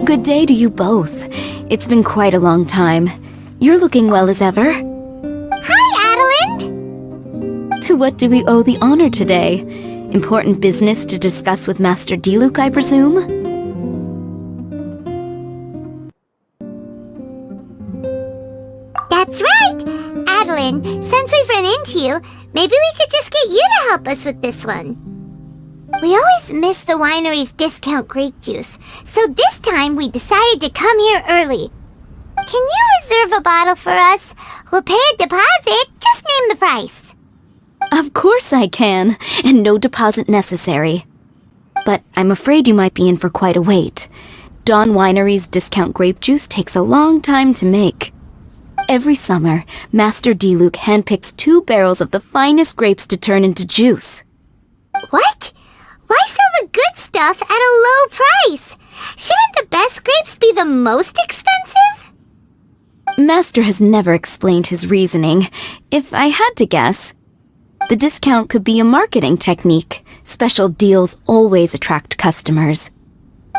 Good day to you both. It's been quite a long time. You're looking well as ever. Hi, Adalind! To what do we owe the honor today? Important business to discuss with Master Diluc, I presume? That's right! Adalind, since we've run into you, maybe we could just get you to help us with this one. We always miss the winery's discount grape juice, so this time we decided to come here early. Can you reserve a bottle for us? We'll pay a deposit, just name the price. Of course I can, and no deposit necessary. But I'm afraid you might be in for quite a wait. Dawn Winery's discount grape juice takes a long time to make. Every summer, Master Diluc handpicks 2 barrels of the finest grapes to turn into juice. What? Why sell the good stuff at a low price? Shouldn't the best grapes be the most expensive? Master has never explained his reasoning. If I had to guess, the discount could be a marketing technique. Special deals always attract customers.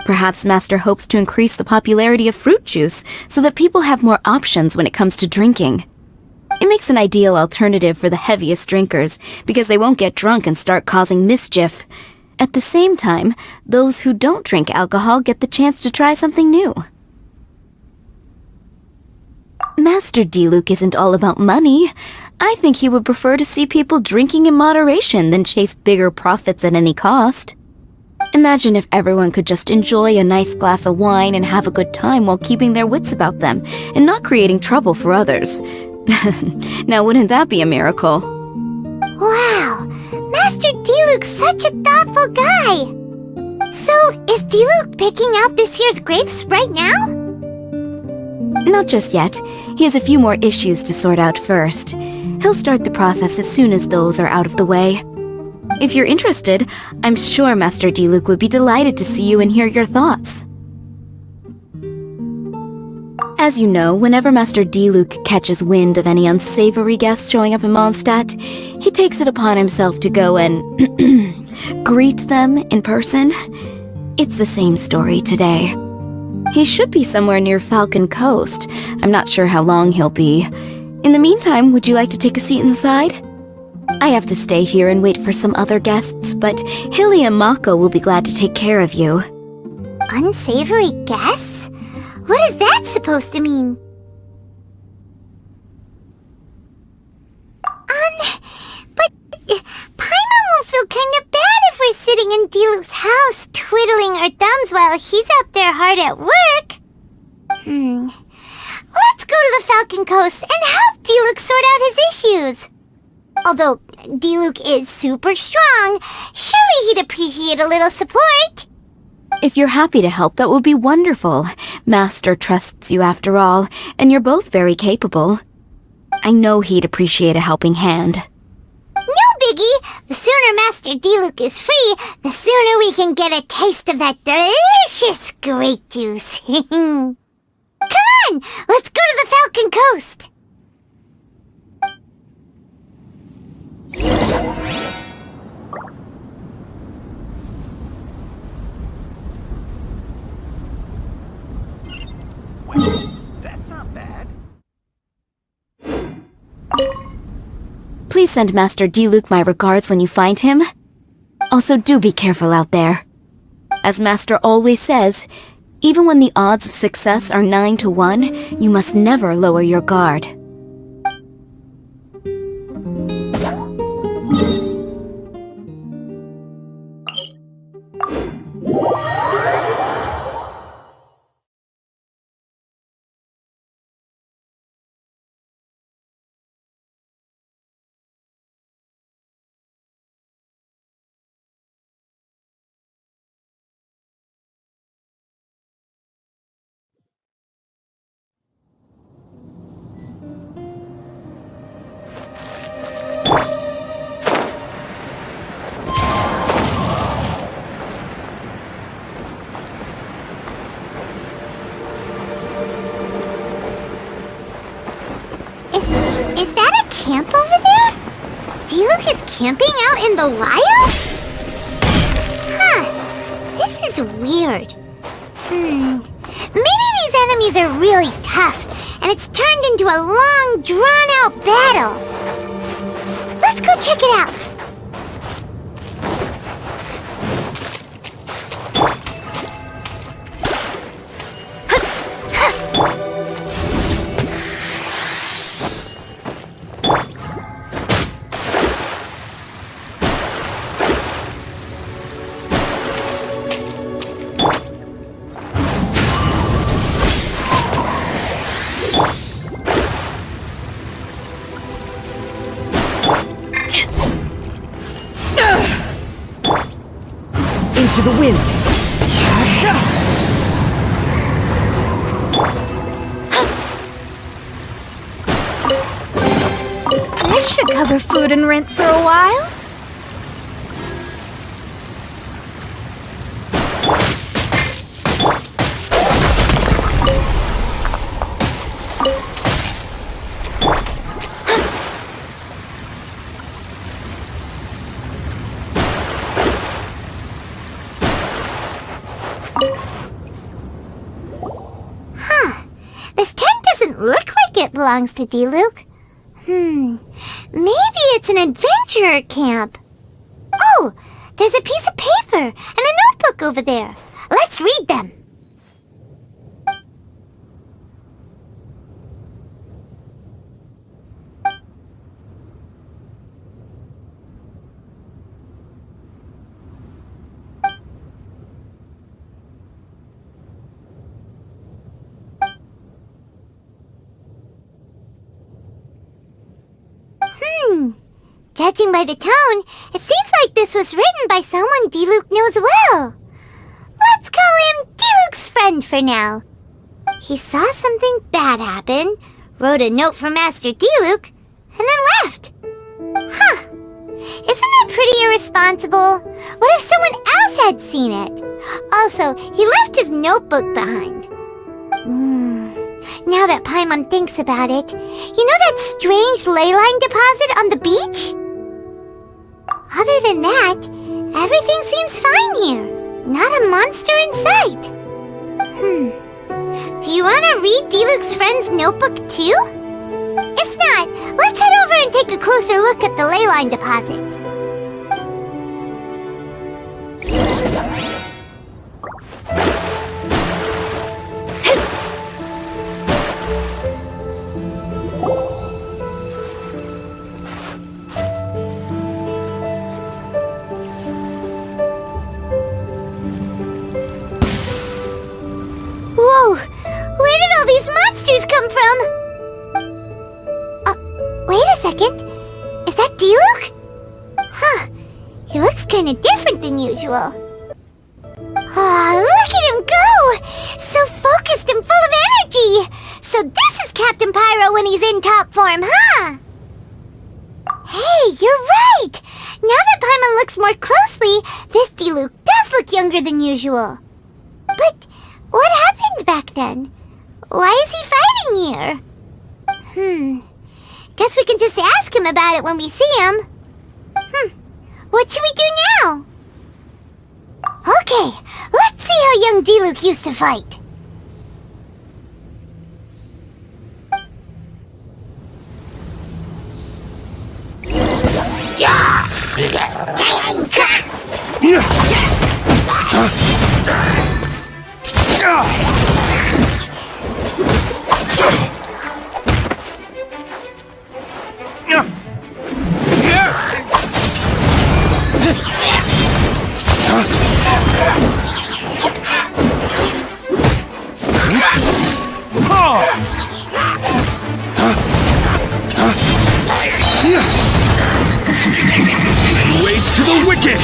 Perhaps Master hopes to increase the popularity of fruit juice so that people have more options when it comes to drinking. It makes an ideal alternative for the heaviest drinkers because they won't get drunk and start causing mischief. At the same time, those who don't drink alcohol get the chance to try something new. Master Diluc isn't all about money. I think he would prefer to see people drinking in moderation than chase bigger profits at any cost. Imagine if everyone could just enjoy a nice glass of wine and have a good time while keeping their wits about them and not creating trouble for others. Now, wouldn't that be a miracle? Wow! Master Diluc's such a thoughtful guy! So, is Diluc picking out this year's grapes right now? Not just yet. He has a few more issues to sort out first. He'll start the process as soon as those are out of the way. If you're interested, I'm sure Master Diluc would be delighted to see you and hear your thoughts. As you know, whenever Master Diluc catches wind of any unsavory guests showing up in Mondstadt, he takes it upon himself to go and greet them in person. It's the same story today. He should be somewhere near Falcon Coast. I'm not sure how long he'll be. In the meantime, would you like to take a seat inside? I have to stay here and wait for some other guests, but Hilly and Mako will be glad to take care of you. Unsavory guests? What is that supposed to mean? But Paimon will feel kind of bad if we're sitting in Diluc's house, twiddling our thumbs while he's out there hard at work. Let's go to the Falcon Coast and help Diluc sort out his issues. Although Diluc is super strong, surely he'd appreciate a little support. If you're happy to help, that would be wonderful. Master trusts you after all, and you're both very capable. I know he'd appreciate a helping hand. No biggie! The sooner Master Diluc is free, the sooner we can get a taste of that delicious grape juice. Come on! Let's go to the Falcon Coast! Well, that's not bad. Please send Master Diluc my regards when you find him. Also, do be careful out there. As Master always says, even when the odds of success are 9 to 1, you must never lower your guard. Is that a camp over there? Diluc is camping out in the wild? Huh. This is weird. Maybe these enemies are really tough, and it's turned into a long, drawn-out battle. Let's go check it out. Into the wind. This should cover food and rent for a while. This tent doesn't look like it belongs to Diluc. Maybe it's an adventurer camp. Oh, there's a piece of paper and a notebook over there. Let's read them. Judging by the tone, it seems like this was written by someone Diluc knows well. Let's call him Diluc's friend for now. He saw something bad happen, wrote a note for Master Diluc, and then left. Huh. Isn't that pretty irresponsible? What if someone else had seen it? Also, he left his notebook behind. Now that Paimon thinks about it, you know that strange ley line deposit on the beach? Other than that, everything seems fine here. Not a monster in sight. Do you want to read Diluc's friend's notebook too? If not, let's head over and take take a closer look at the ley line deposit. Whoa! Where did all these monsters come from? Wait a second. Is that Diluc? Huh. He looks kinda different than usual. Look at him go! So focused and full of energy! So this is Captain Pyro when he's in top form, huh? Hey, you're right! Now that Paimon looks more closely, this Diluc does look younger than usual. But what happened back then? Why is he fighting here? Guess we can just ask him about it when we see him. What should we do now? Okay, let's see how young Diluc used to fight. Ways to the wicked!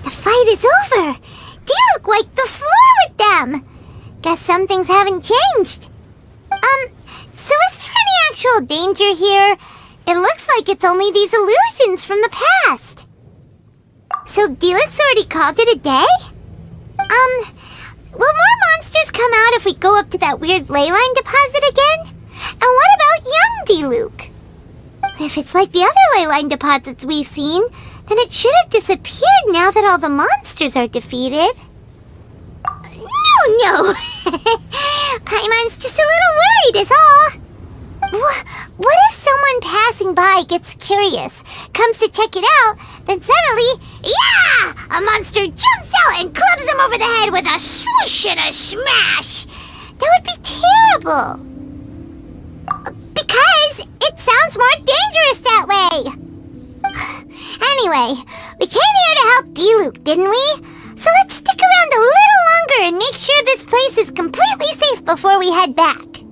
The fight is over! Diluc wiped the floor with them! Guess some things haven't changed. So is there any actual danger here? It looks like it's only these illusions from the past. So Diluc's already called it a day? Will more monsters come out if we go up to that weird ley line deposit again? And what about young Diluc? If it's like the other ley line deposits we've seen, then it should have disappeared now that all the monsters are defeated. No! Paimon's just a little worried is all. What if someone passing by gets curious, comes to check it out, then suddenly, yeah! A monster jumps out and clubs him over the head with a swoosh and a smash! That would be terrible! Because it sounds more dangerous that way! Anyway, we came here to help Diluc, didn't we? So let's stick around a little longer and make sure this place is completely safe before we head back.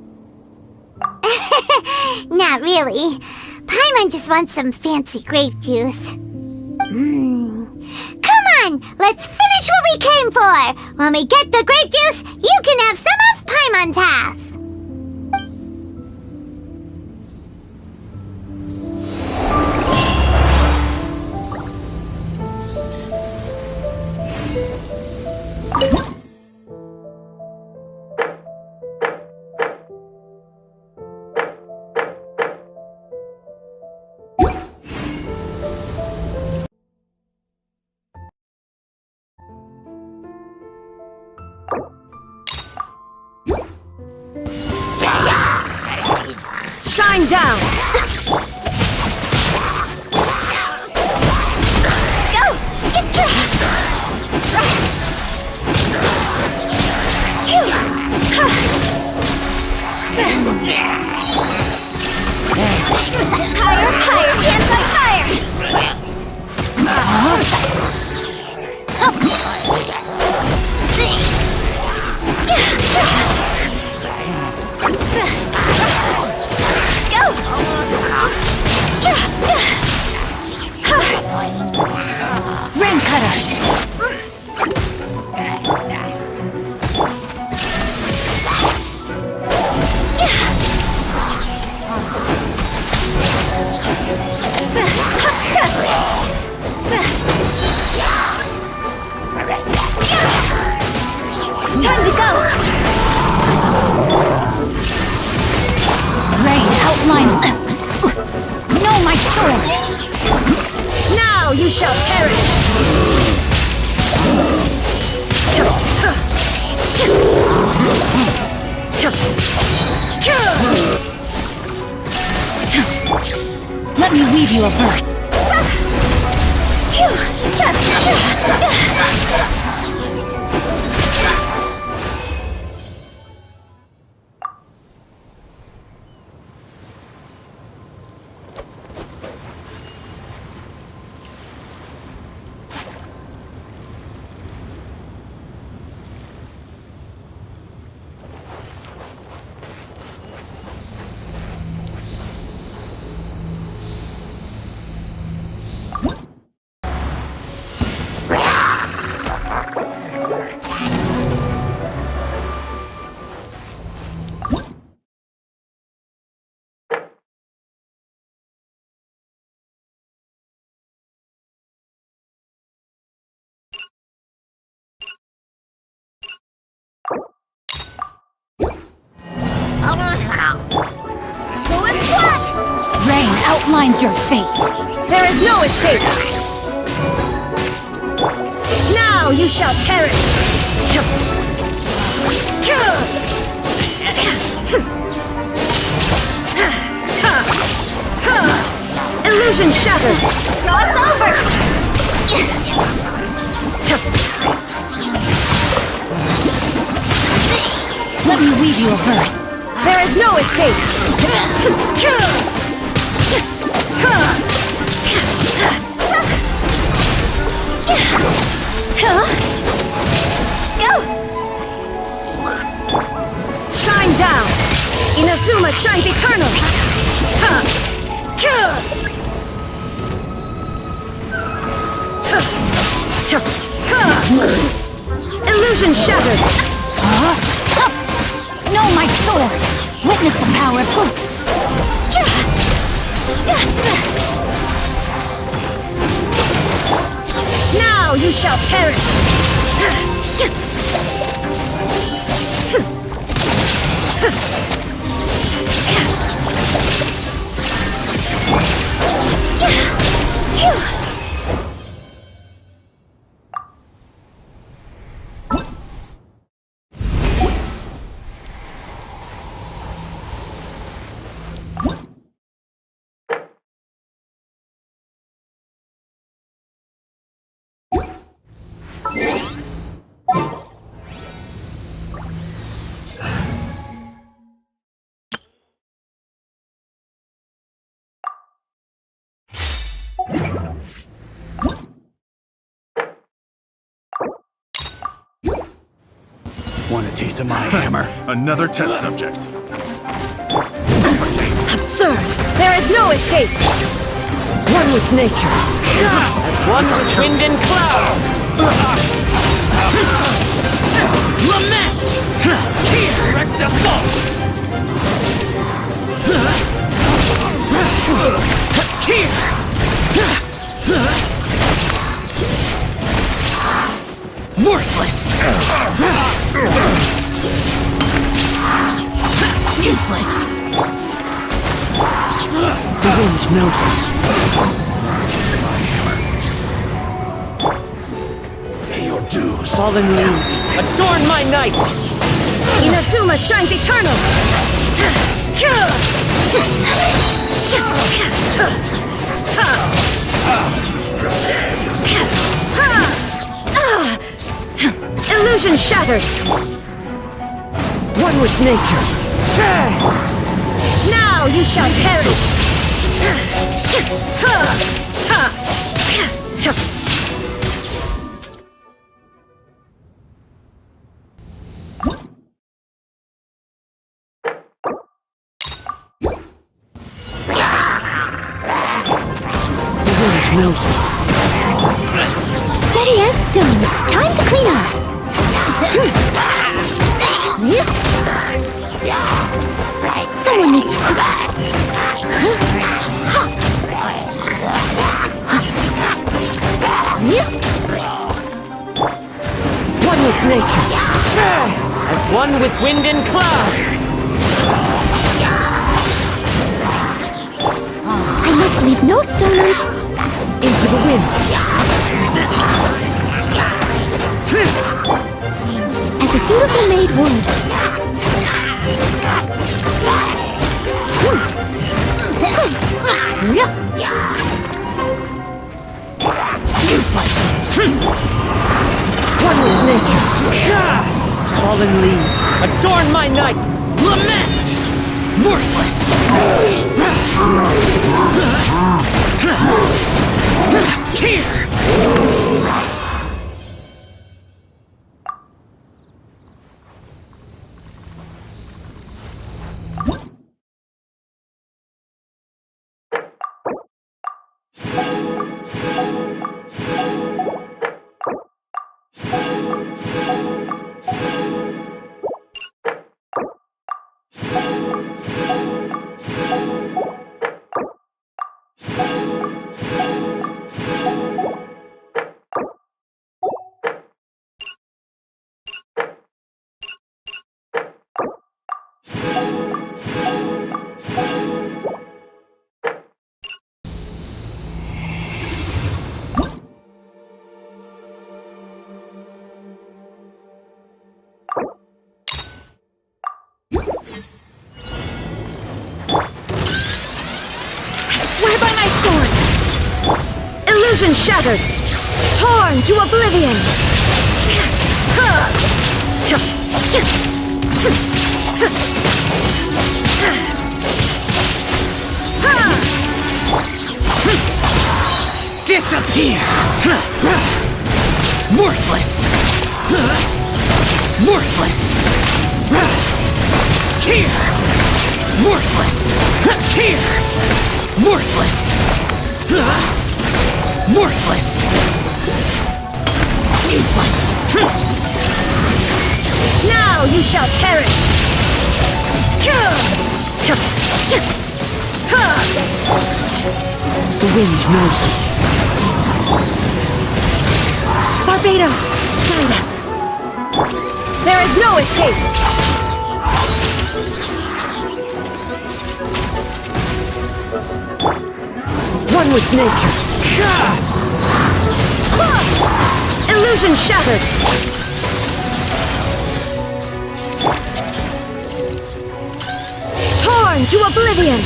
Not really. Paimon just wants some fancy grape juice. Come on, let's finish what we came for! When we get the grape juice, you can have some of Paimon's half! Shine down! Go! Get Higher, higher! Hands on fire! Go! perish! Let me weave you a verse. Rain outlines your fate. There is no escape! Now you shall perish! Illusion shattered! It's over! Let me weave you a verse. There is no escape! Shine down! Inazuma shines eternally! Illusion shattered! No, my sword! Witness the power of hope! Now you shall perish! Want a taste of my hammer? Another test subject. Absurd! There is no escape! One with nature! As one with wind and cloud! Lament! Direct assault! Worthless! Useless! The wind knows it. Your dues. Fallen leaves, adorn my night! Inazuma shines eternal! Illusion shattered! One with nature! Now you shall perish! The wind knows it. Steady as stone. Time to clean up. Someone needs... One with nature! As one with wind and cloud! I must leave no stone Into the wind! Homemade wood. Useless! One with nature! Fallen leaves, adorn my night! Lament! Worthless! Here! Swear by my sword! Illusion shattered! Torn to oblivion! Disappear! Worthless! Worthless! Here! Worthless! Here! Worthless! Worthless! Useless! Now you shall perish! The wind knows me. Barbados, guide us! There is no escape! One with nature. Illusion shattered! Torn to oblivion!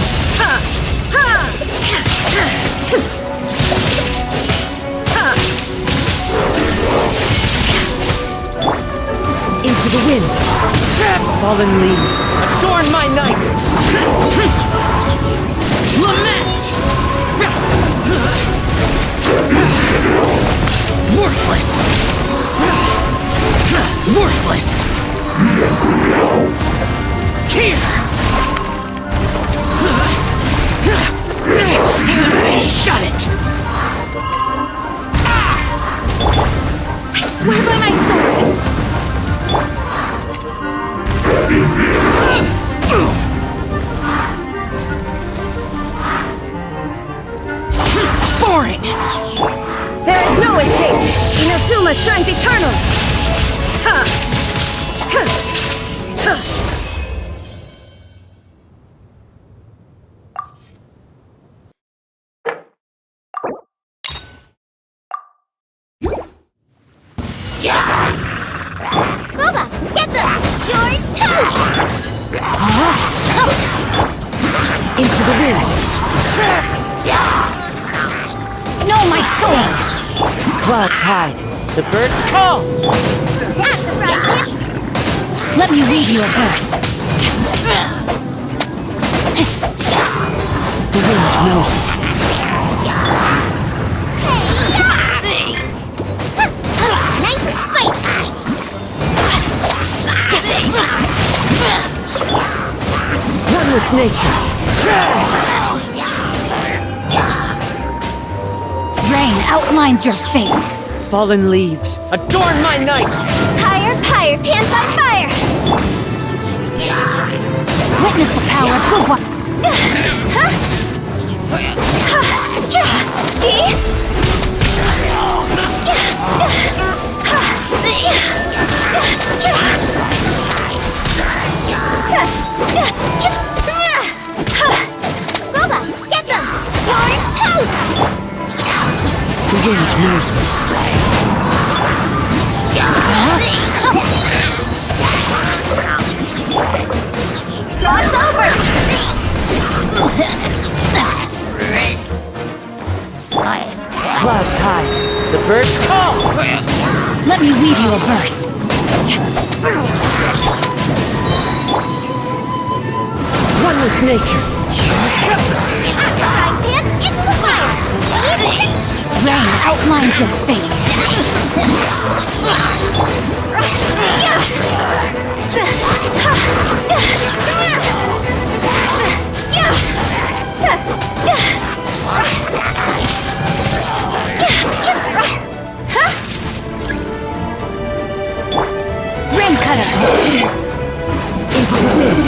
Into the wind. Fallen leaves, adorn my night. Lament! Worthless! Worthless! Here! Shut it! I swear by my sword! Boring! There is no escape! Inazuma shines eternal! Booba, get them! You're toast! Into the wind. No, my sword! Clouds hide. The birds call. At the front hip! Let me read you a verse. The wind knows me. Nice and spicy! One with nature. Rain outlines your fate. Fallen leaves, adorn my night. Higher, higher, pants on fire! Witness the power of good one. Booba, get them! You're toast! The wind knows me. clouds high, the birds call! Let me weave you a verse. One with nature. Pan, into the fire! Rain outlines your fate. Rain cutter. Into the wind.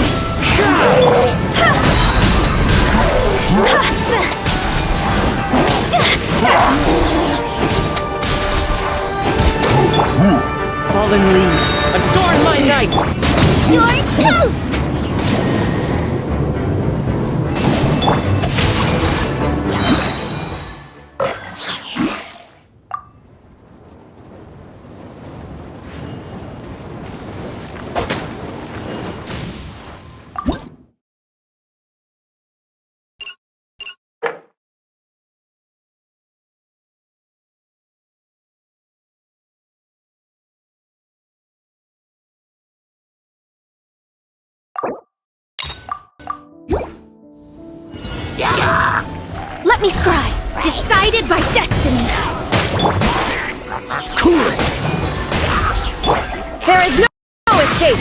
Fallen leaves, adorn my night! You're toast! Let me scry. Decided by destiny. Cool it! There is no escape!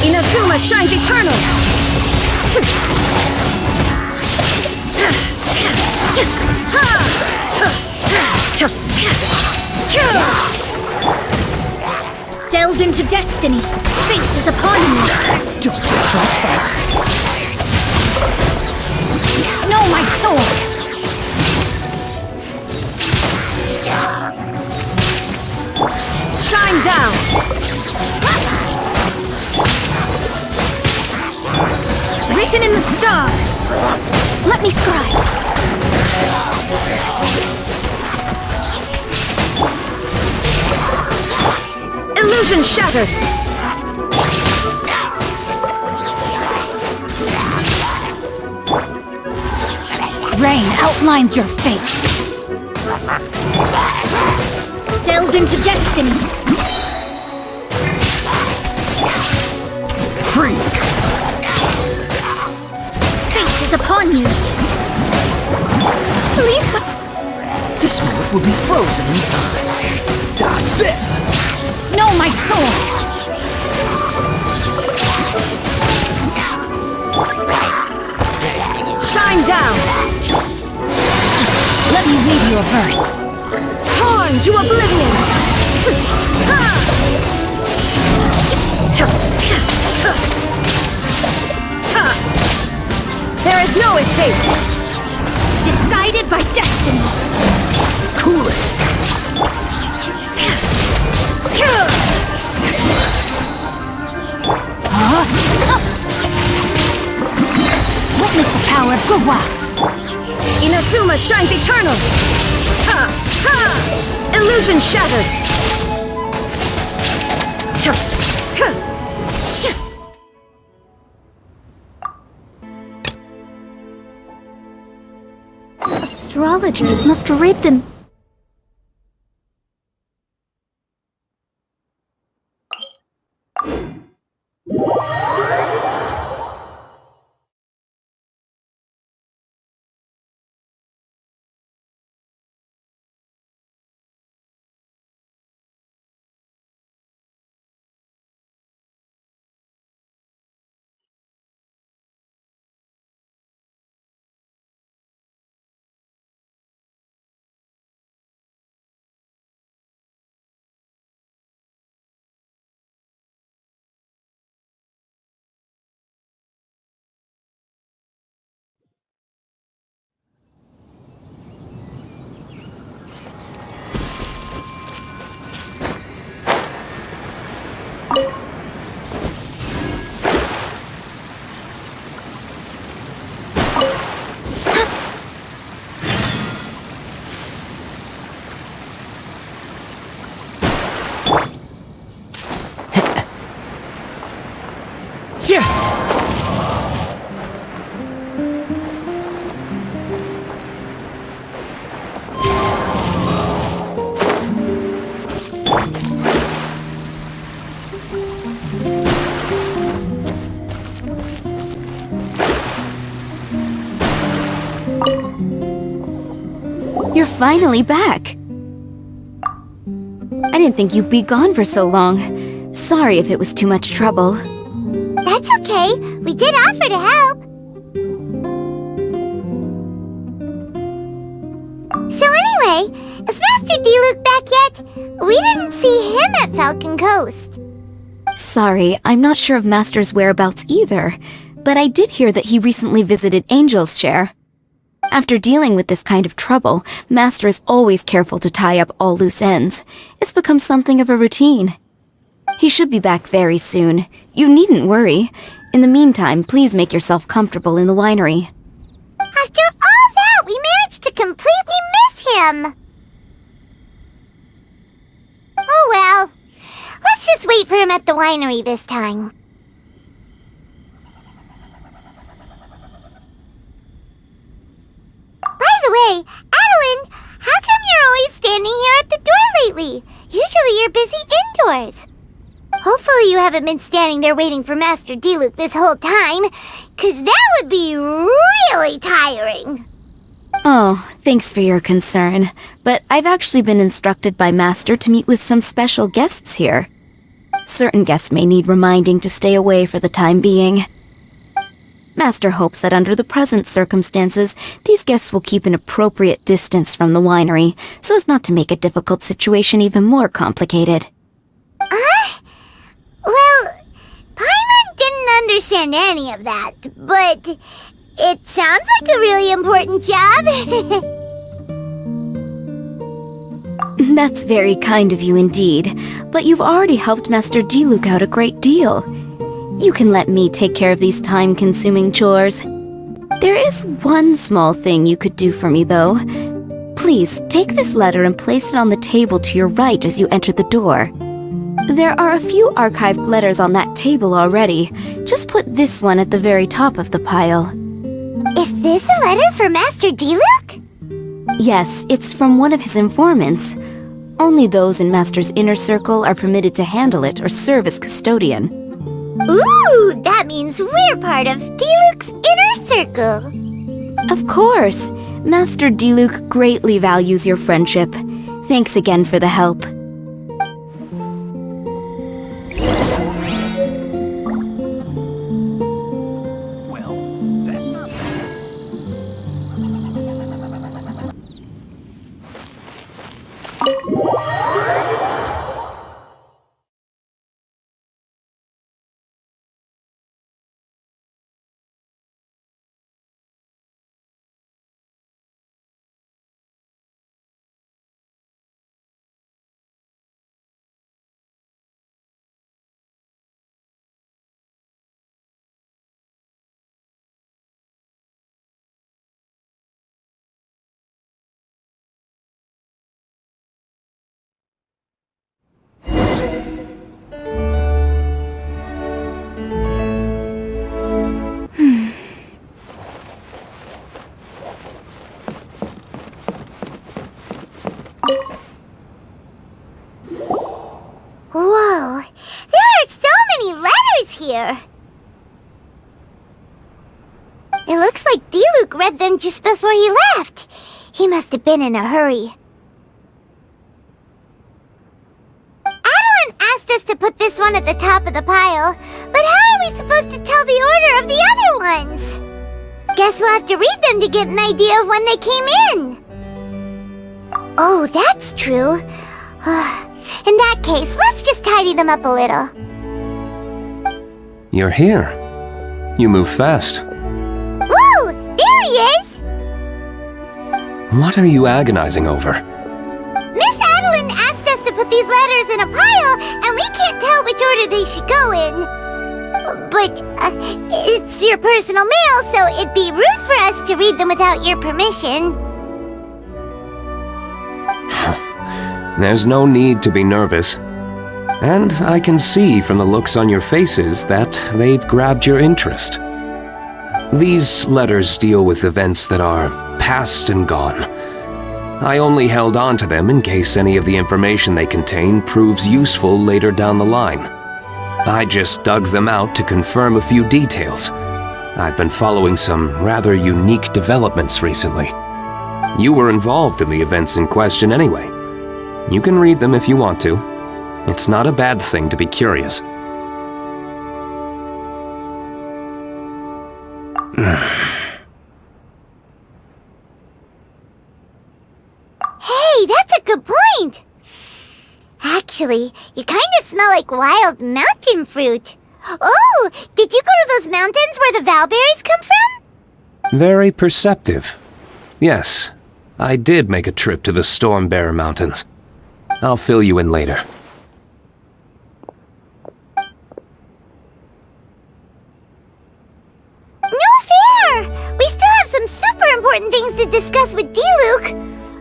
Inazuma shines eternal! Delve into destiny. Fate is upon you. Don't get frostbite. Know my soul. Shine down! Written in the stars. Let me scribe. Illusion shattered! Rain outlines your fate. Delve into destiny. Freeze! Fate is upon you. Leave my... This moment will be frozen in time. Dodge this! Know my soul. Shine down! Let me read you a verse. Torn to oblivion! There is no escape! Decided by destiny. Cool it! Witness the power of Gua. Inazuma shines eternal! Illusion shattered! Astrologers must read them. finally back. I didn't think you'd be gone for so long. Sorry if it was too much trouble. That's okay. We did offer to help. So anyway, is Master D-Luke back yet? We didn't see him at Falcon Coast. Sorry, I'm not sure of Master's whereabouts either, but I did hear that he recently visited Angel's Share. After dealing with this kind of trouble, Master is always careful to tie up all loose ends. It's become something of a routine. He should be back very soon. You needn't worry. In the meantime, please make yourself comfortable in the winery. After all that, we managed to completely miss him. Oh well. Let's just wait for him at the winery this time. By the way, Adeline, how come you're always standing here at the door lately? Usually you're busy indoors. Hopefully you haven't been standing there waiting for Master D-Luke this whole time, 'cause that would be really tiring. Oh, thanks for your concern, but I've actually been instructed by Master to meet with some special guests here. Certain guests may need reminding to stay away for the time being. Master hopes that under the present circumstances, these guests will keep an appropriate distance from the winery, so as not to make a difficult situation even more complicated. Well, Paimon didn't understand any of that, but it sounds like a really important job. That's very kind of you indeed, but you've already helped Master D-Luke out a great deal. You can let me take care of these time-consuming chores. There is one small thing you could do for me, though. Please, take this letter and place it on the table to your right as you enter the door. There are a few archived letters on that table already. Just put this one at the very top of the pile. Is this a letter for Master D-Luke? Yes, it's from one of his informants. Only those in Master's inner circle are permitted to handle it or serve as custodian. Ooh, that means we're part of D-Luke's inner circle. Of course. Master D-Luke greatly values your friendship. Thanks again for the help. Whoa, there are so many letters here. It looks like D-Luke read them just before he left. He must have been in a hurry. Adeline asked us to put this one at the top of the pile, but how are we supposed to tell the order of the other ones? Guess we'll have to read them to get an idea of when they came in. Oh, that's true. In that case, let's just tidy them up a little. You're here. You move fast. Woo! There he is! What are you agonizing over? Miss Adeline asked us to put these letters in a pile, and we can't tell which order they should go in. But, it's your personal mail, so it'd be rude for us to read them without your permission. There's no need to be nervous. And I can see from the looks on your faces that they've grabbed your interest. These letters deal with events that are past and gone. I only held on to them in case any of the information they contain proves useful later down the line. I just dug them out to confirm a few details. I've been following some rather unique developments recently. You were involved in the events in question anyway. You can read them if you want to. It's not a bad thing to be curious. Hey, that's a good point! Actually, you kinda smell like wild mountain fruit. Oh, did you go to those mountains where the valberries come from? Very perceptive. Yes, I did make a trip to the Storm Bearer Mountains. I'll fill you in later. No fair! We still have some super important things to discuss with D-Luke.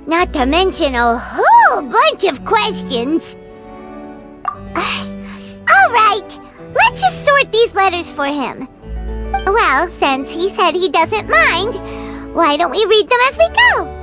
Not to mention a whole bunch of questions. Alright, let's just sort these letters for him. Well, since he said he doesn't mind, why don't we read them as we go?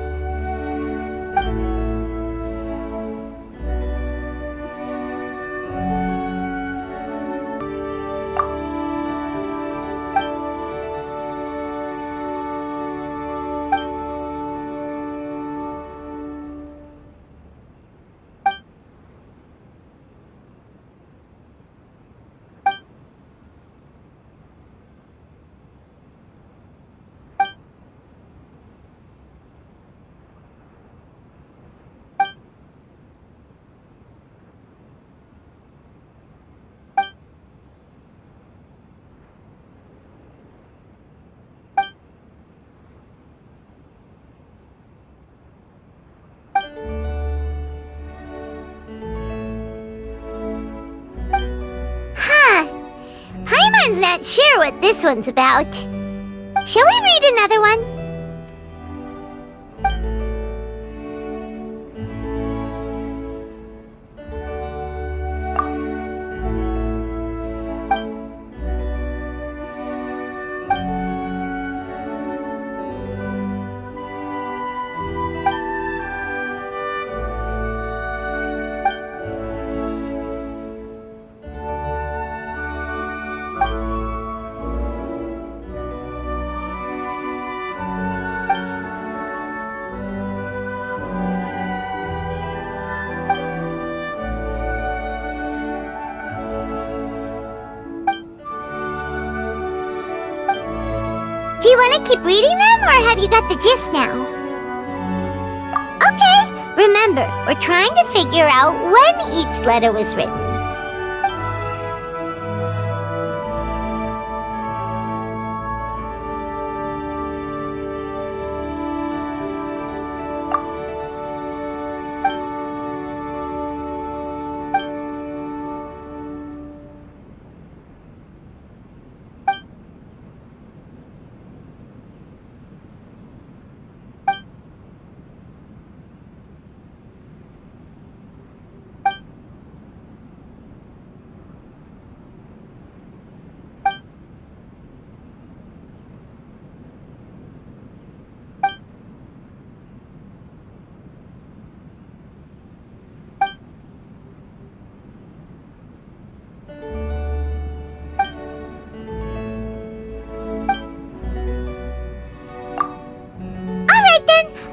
Paimon's not sure what this one's about. Shall we read another one? Do you want to keep reading them, or have you got the gist now? Okay, remember, we're trying to figure out when each letter was written.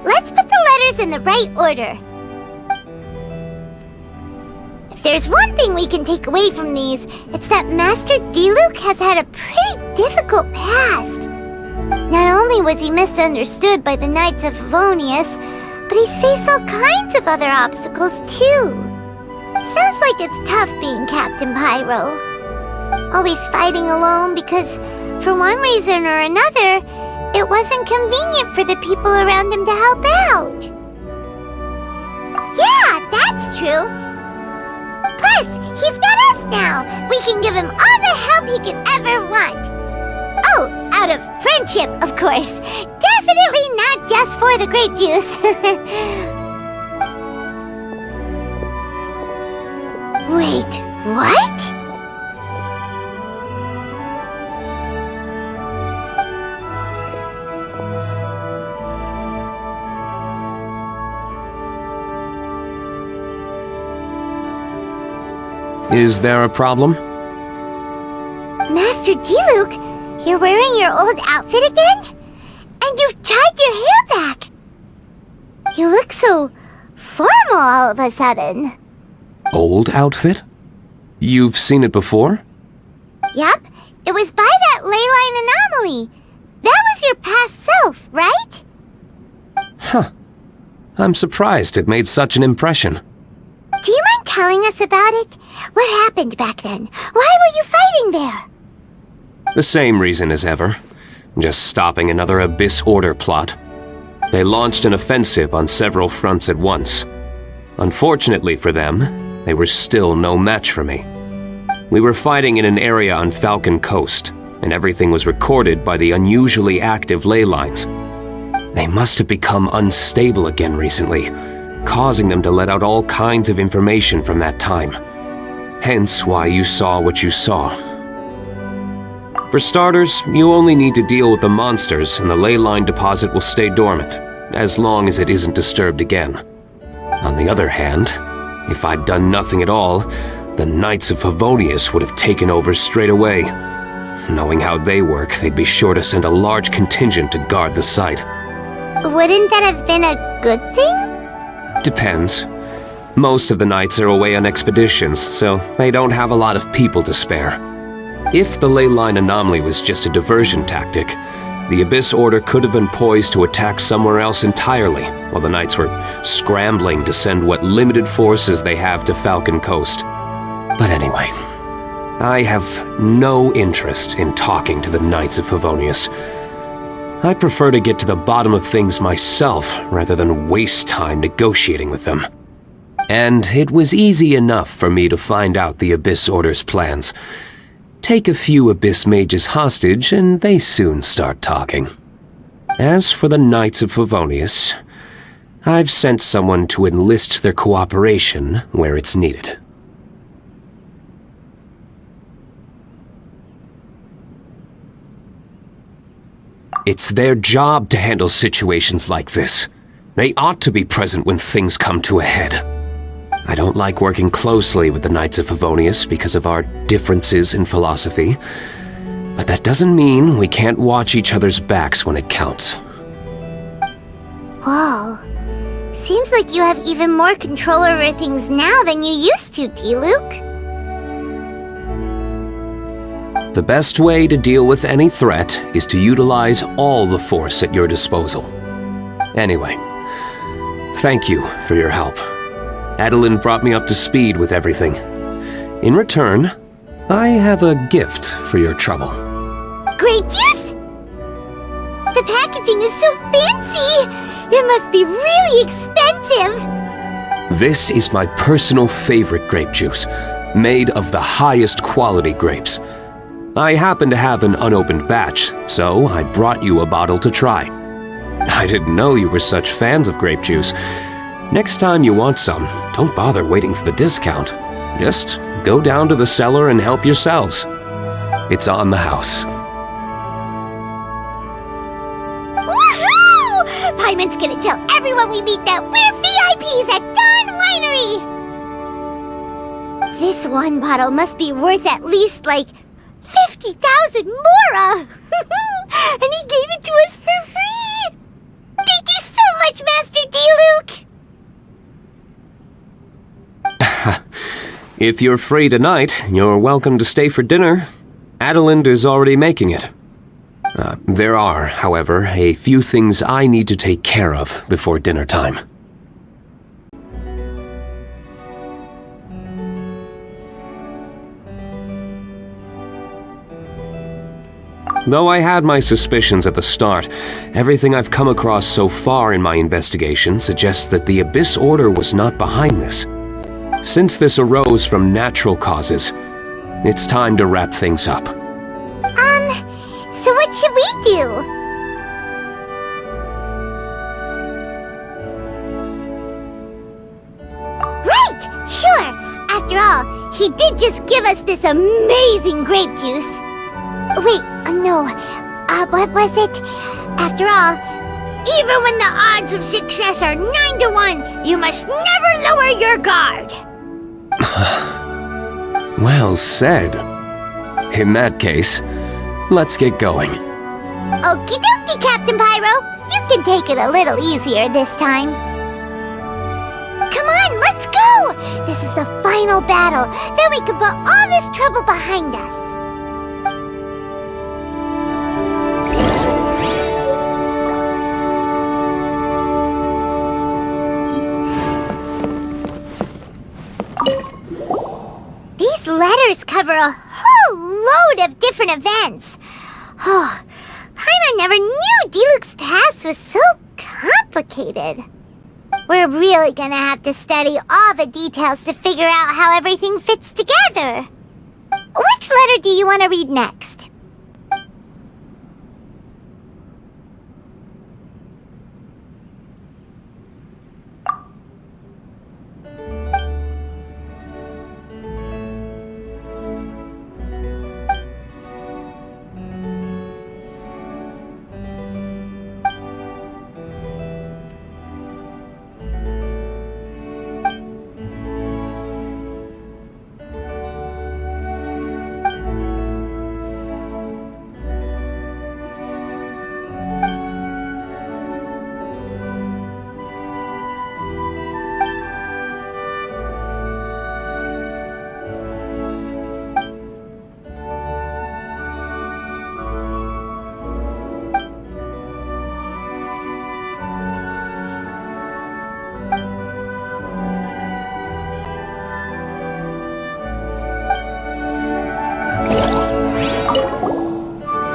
Let's put the letters in the right order. If there's one thing we can take away from these, it's that Master D-Luke has had a pretty difficult past. Not only was he misunderstood by the Knights of Favonius, but he's faced all kinds of other obstacles too. Sounds like it's tough being Captain Pyro. Always fighting alone because, for one reason or another, it wasn't convenient for the people around him to help out. Yeah, that's true. Plus, he's got us now. We can give him all the help he could ever want. Oh, out of friendship, of course. Definitely not just for the grape juice. Wait, what? Is there a problem? Master D-Luke, you're wearing your old outfit again? And you've tied your hair back. You look so formal all of a sudden. Old outfit? You've seen it before? Yep, it was by that ley line anomaly. That was your past self, right? Huh. I'm surprised it made such an impression. Do you mind telling us about it? What happened back then? Why were you fighting there? The same reason as ever. Just stopping another Abyss Order plot. They launched an offensive on several fronts at once. Unfortunately for them, they were still no match for me. We were fighting in an area on Falcon Coast, and everything was recorded by the unusually active ley lines. They must have become unstable again recently, causing them to let out all kinds of information from that time. Hence why you saw what you saw. For starters, you only need to deal with the monsters and the ley line deposit will stay dormant, as long as it isn't disturbed again. On the other hand, if I'd done nothing at all, the Knights of Favonius would have taken over straight away. Knowing how they work, they'd be sure to send a large contingent to guard the site. Wouldn't that have been a good thing? Depends. Most of the Knights are away on expeditions, so they don't have a lot of people to spare. If the ley line anomaly was just a diversion tactic, the Abyss Order could have been poised to attack somewhere else entirely, while the Knights were scrambling to send what limited forces they have to Falcon Coast. But anyway, I have no interest in talking to the Knights of Favonius. I prefer to get to the bottom of things myself rather than waste time negotiating with them. And it was easy enough for me to find out the Abyss Order's plans. Take a few Abyss Mages hostage and they soon start talking. As for the Knights of Favonius, I've sent someone to enlist their cooperation where it's needed. It's their job to handle situations like this. They ought to be present when things come to a head. I don't like working closely with the Knights of Favonius because of our differences in philosophy, but that doesn't mean we can't watch each other's backs when it counts. Whoa. Seems like you have even more control over things now than you used to, T-Luke. The best way to deal with any threat is to utilize all the force at your disposal. Anyway, thank you for your help. Adeline brought me up to speed with everything. In return, I have a gift for your trouble. Grape juice? The packaging is so fancy! It must be really expensive! This is my personal favorite grape juice, made of the highest quality grapes. I happen to have an unopened batch, so I brought you a bottle to try. I didn't know you were such fans of grape juice. Next time you want some, don't bother waiting for the discount. Just go down to the cellar and help yourselves. It's on the house. Woohoo! Paimon's gonna tell everyone we meet that we're VIPs at Dawn Winery! This one bottle must be worth at least, like, 50,000 mora! And he gave it to us for free! Thank you so much, Master D-Luke! If you're free tonight, you're welcome to stay for dinner. Adeline is already making it. There are, however, a few things I need to take care of before dinner time. Though I had my suspicions at the start, everything I've come across so far in my investigation suggests that the Abyss Order was not behind this. Since this arose from natural causes, it's time to wrap things up. So what should we do? Right! Sure! After all, he did just give us this amazing grape juice. Wait, no. What was it? After all, even when the odds of success are 9 to 1, you must never lower your guard. Well said. In that case, let's get going. Okie dokie, Captain Pyro. You can take it a little easier this time. This is the final battle. Then we can put all this trouble behind us. These letters cover a whole load of different events. Oh, Paimon never knew Diluc's past was so complicated. We're really gonna have to study all the details to figure out how everything fits together. Which letter do you want to read next?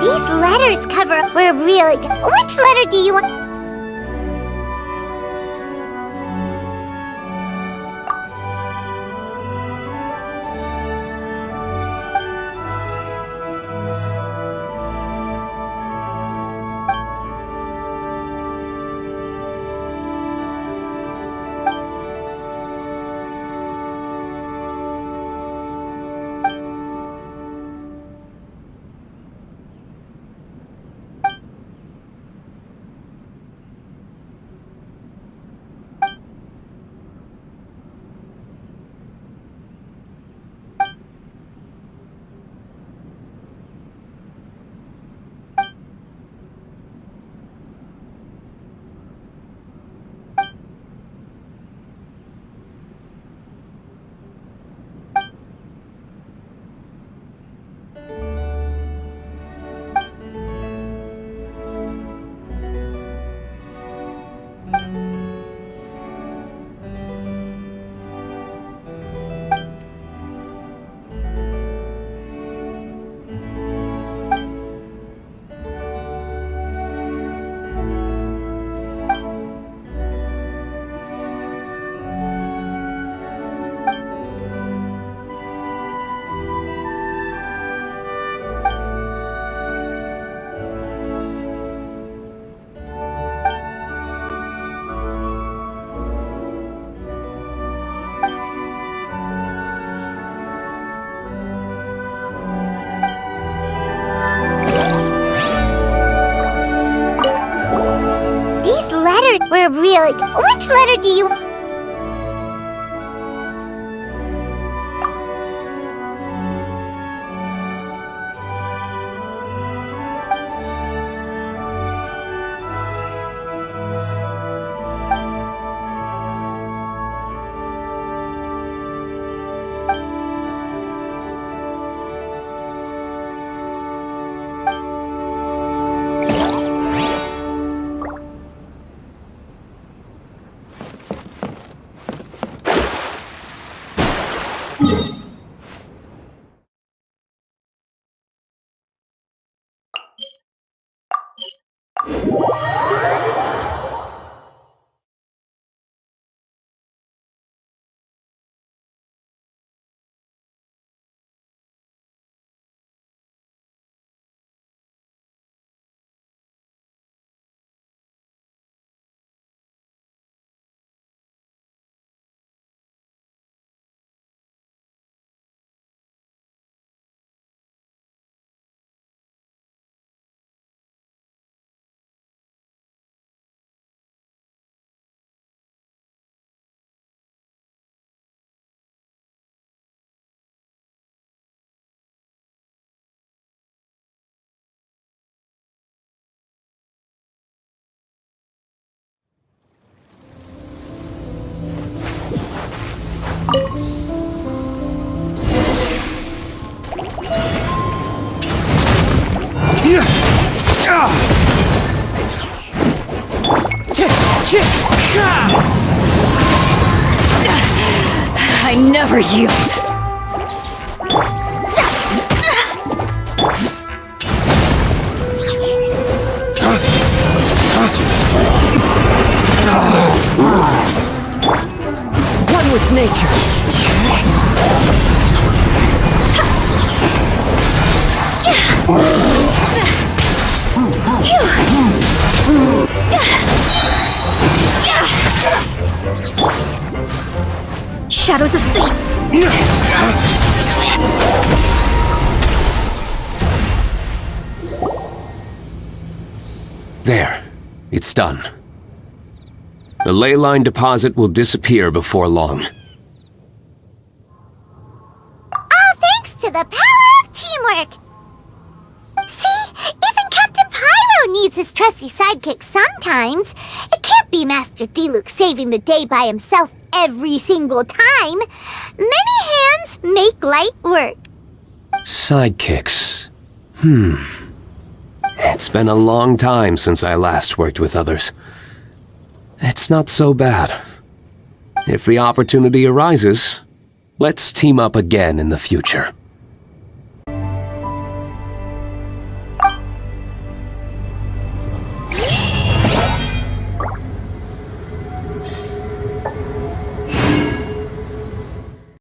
These letters cover... We're really... Which letter do you want... We're really... Which letter do you... I never yield. One with nature. Shadows of fate. There. It's done. The ley line deposit will disappear before long. All thanks to the power of teamwork! See? Even Captain Pyro needs his trusty sidekick sometimes. It can't be Master Diluc saving the day by himself every single time. Many hands make light work. Sidekicks. It's been a long time since I last worked with others. It's not so bad. If the opportunity arises, let's team up again in the future.